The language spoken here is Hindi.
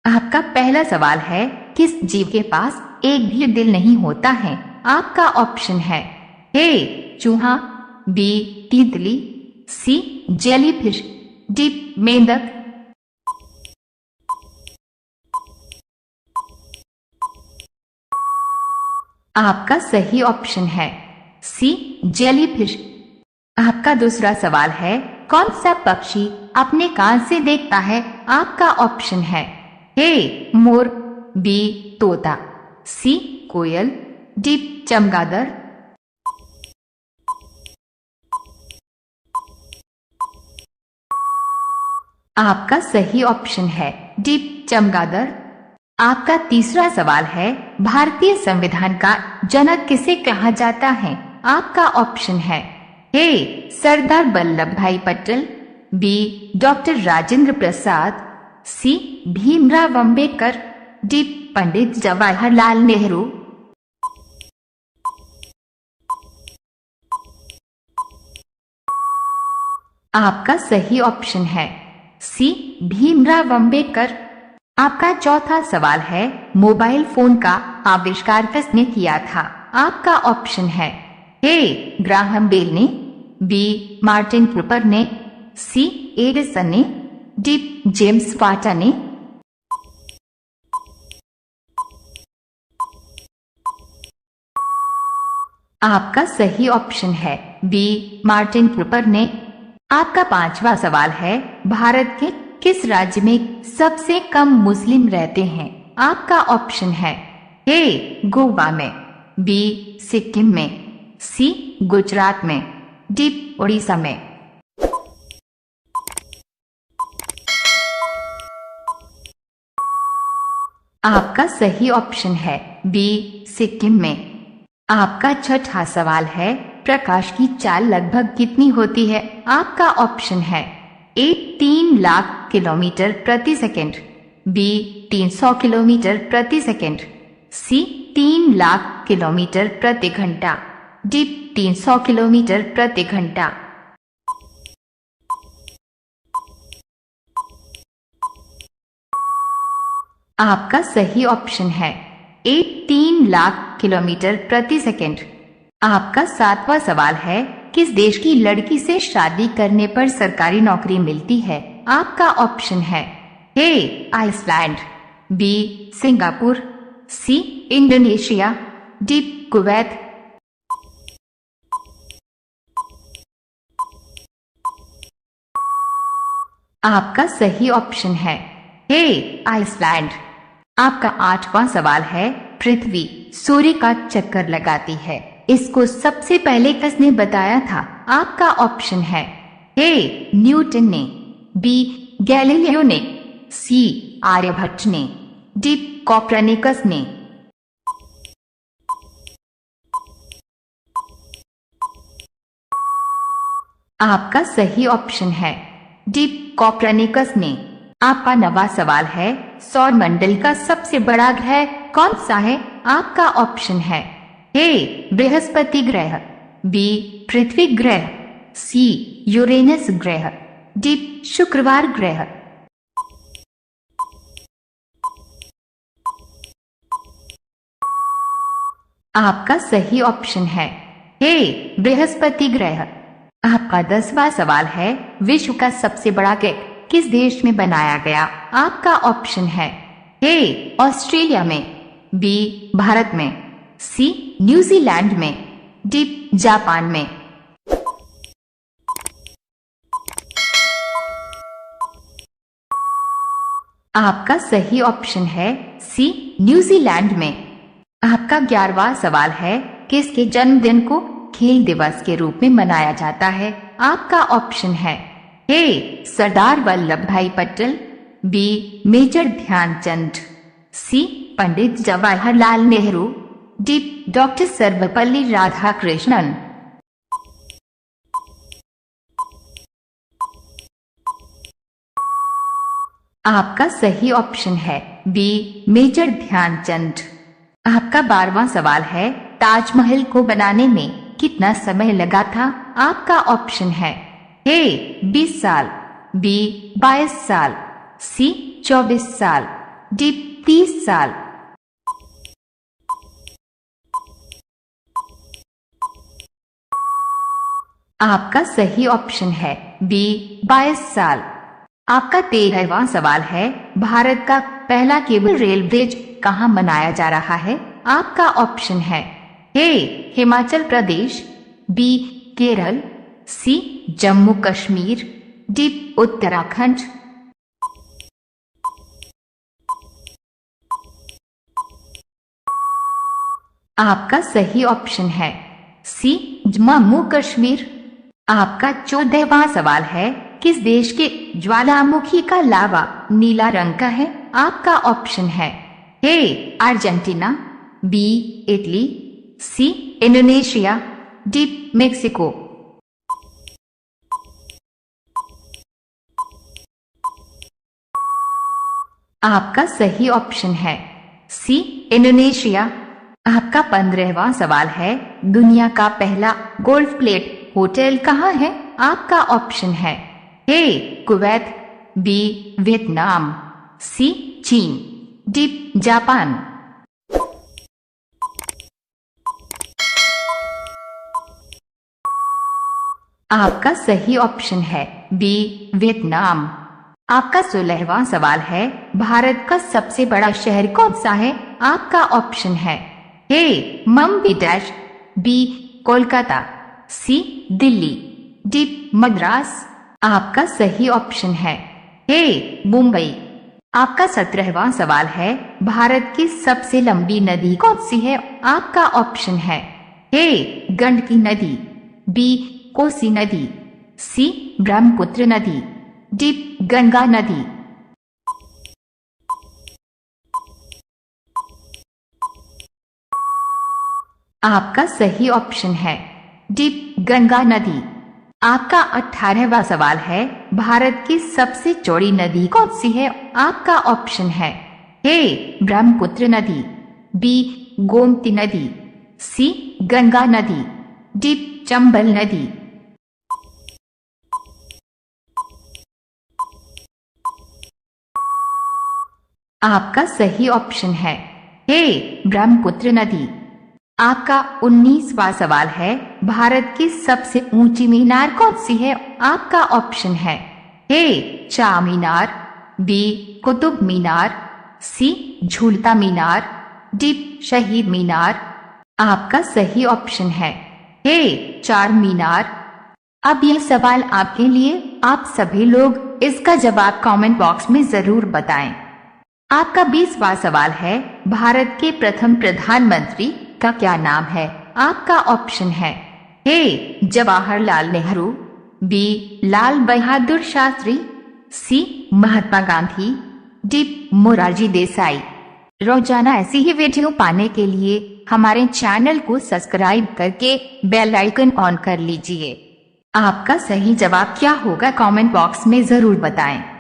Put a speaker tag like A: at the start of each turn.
A: आपका पहला सवाल है, किस जीव के पास एक भी दिल नहीं होता है? आपका ऑप्शन है ए चूहा, बी तितली, सी जेलीफिश, डी मेंढक। आपका सही ऑप्शन है सी जेलीफिश। आपका दूसरा सवाल है, कौन सा पक्षी अपने कान से देखता है? आपका ऑप्शन है ए मोर, बी तोता, सी कोयल, डी चमगादड़। आपका सही ऑप्शन है डी चमगादड़। आपका तीसरा सवाल है, भारतीय संविधान का जनक किसे कहा जाता है? आपका ऑप्शन है ए सरदार वल्लभ भाई पटेल, बी डॉक्टर राजेंद्र प्रसाद, सी भीमराव अंबेडकर, डी पंडित जवाहरलाल नेहरू। आपका सही ऑप्शन है सी भीमराव अंबेडकर। आपका चौथा सवाल है, मोबाइल फोन का आविष्कार किसने किया था? आपका ऑप्शन है ए ग्राहम बेल ने, बी मार्टिन कूपर ने, सी एडिसन ने, डी जेम्स वाट ने। आपका सही ऑप्शन है बी मार्टिन कूपर ने। आपका पांचवा सवाल है, भारत के किस राज्य में सबसे कम मुस्लिम रहते हैं? आपका ऑप्शन है ए गोवा में, बी सिक्किम में, सी गुजरात में, डी उड़ीसा में। आपका सही ऑप्शन है बी सिक्किम में। आपका छठा सवाल है, प्रकाश की चाल लगभग कितनी होती है? आपका ऑप्शन है ए 3 लाख किलोमीटर प्रति सेकंड, बी 300 किलोमीटर प्रति सेकंड, सी 3 लाख किलोमीटर प्रति घंटा, डी 300 किलोमीटर प्रति घंटा। आपका सही ऑप्शन है ए 3 लाख किलोमीटर प्रति सेकंड। आपका सातवां सवाल है, किस देश की लड़की से शादी करने पर सरकारी नौकरी मिलती है? आपका ऑप्शन है A Iceland, B Singapore, C Indonesia, D Kuwait. आपका सही ऑप्शन है ए आइसलैंड। आपका आठवां सवाल है, पृथ्वी सूर्य का चक्कर लगाती है, इसको सबसे पहले किसने बताया था? आपका ऑप्शन है ए न्यूटन ने, बी गैलीलियो ने, सी आर्यभट्ट ने, डी कोपरनिकस ने। आपका सही ऑप्शन है डी कोपरनिकस ने। आपका नवा सवाल है, सौर मंडल का सबसे बड़ा ग्रह कौन सा है? आपका ऑप्शन है ए बृहस्पति ग्रह, बी पृथ्वी ग्रह, सी यूरेनस ग्रह, डी शुक्रवार ग्रह। आपका सही ऑप्शन है ए बृहस्पति ग्रह। आपका 10वां सवाल है, विश्व का सबसे बड़ा केक किस देश में बनाया गया? आपका ऑप्शन है ए ऑस्ट्रेलिया में, बी भारत में, सी न्यूजीलैंड में, डी जापान में। आपका सही ऑप्शन है सी न्यूजीलैंड में। आपका 11वां सवाल है, किसके जन्मदिन को खेल दिवस के रूप में मनाया जाता है? आपका ऑप्शन है ए सरदार वल्लभ भाई पटेल, बी मेजर ध्यानचंद, सी पंडित जवाहरलाल नेहरू, डी डॉक्टर सर्वपल्ली राधाकृष्णन। आपका सही ऑप्शन है बी मेजर ध्यानचंद। आपका 12वां सवाल है, ताजमहल को बनाने में कितना समय लगा था? आपका ऑप्शन है ए 20 साल, बी 22 साल, सी 24 साल, डी 30 साल। आपका सही ऑप्शन है बी 22 साल। आपका 13वां सवाल है, भारत का पहला केबल रेल ब्रिज कहाँ बनाया जा रहा है? आपका ऑप्शन है ए हिमाचल प्रदेश, बी केरल, सी जम्मू कश्मीर, डी उत्तराखंड। आपका सही ऑप्शन है सी जम्मू कश्मीर। आपका 14वां सवाल है, किस देश के ज्वालामुखी का लावा नीला रंग का है? आपका ऑप्शन है A Argentina, B Italy, C Indonesia, D Mexico. आपका सही ऑप्शन है सी इंडोनेशिया। आपका 15वां सवाल है, दुनिया का पहला गोल्फ प्लेट होटल कहाँ है? आपका ऑप्शन है ए कुवैत, बी वियतनाम, सी चीन, डी जापान। आपका सही ऑप्शन है बी वियतनाम। आपका 16वां सवाल है, भारत का सबसे बड़ा शहर कौन सा है? आपका ऑप्शन है ए मुंबई डैश, बी कोलकाता, सी दिल्ली, डी मद्रास। आपका सही ऑप्शन है ए मुंबई। आपका 17वां सवाल है, भारत की सबसे लंबी नदी कौन सी है? आपका ऑप्शन है ए गंडकी नदी, बी कोसी नदी, सी ब्रह्मपुत्र नदी, डी गंगा नदी। आपका सही ऑप्शन है डी गंगा नदी। आपका 18वां सवाल है, भारत की सबसे चौड़ी नदी कौन सी है? आपका ऑप्शन है ए ब्रह्मपुत्र नदी, बी गोमती नदी, सी गंगा नदी, डी चंबल नदी। आपका सही ऑप्शन है ए ब्रह्मपुत्र नदी। आपका 19वां सवाल है, भारत की सबसे ऊंची मीनार कौन सी है? आपका ऑप्शन है ए चार मीनार, बी कुतुब मीनार, सी झूलता मीनार, डी शहीद मीनार। आपका सही ऑप्शन है ए चार मीनार। अब यह सवाल आपके लिए, आप सभी लोग इसका जवाब कमेंट बॉक्स में जरूर बताएं। आपका 20वां सवाल है, भारत के प्रथम प्रधानमंत्री का क्या नाम है? आपका ऑप्शन है ए जवाहरलाल नेहरू, बी लाल बहादुर शास्त्री, सी महात्मा गांधी, डी मोरारजी देसाई। रोजाना ऐसी ही वीडियो पाने के लिए हमारे चैनल को सब्सक्राइब करके बेल आइकन ऑन कर लीजिए। आपका सही जवाब क्या होगा कमेंट बॉक्स में जरूर बताएं।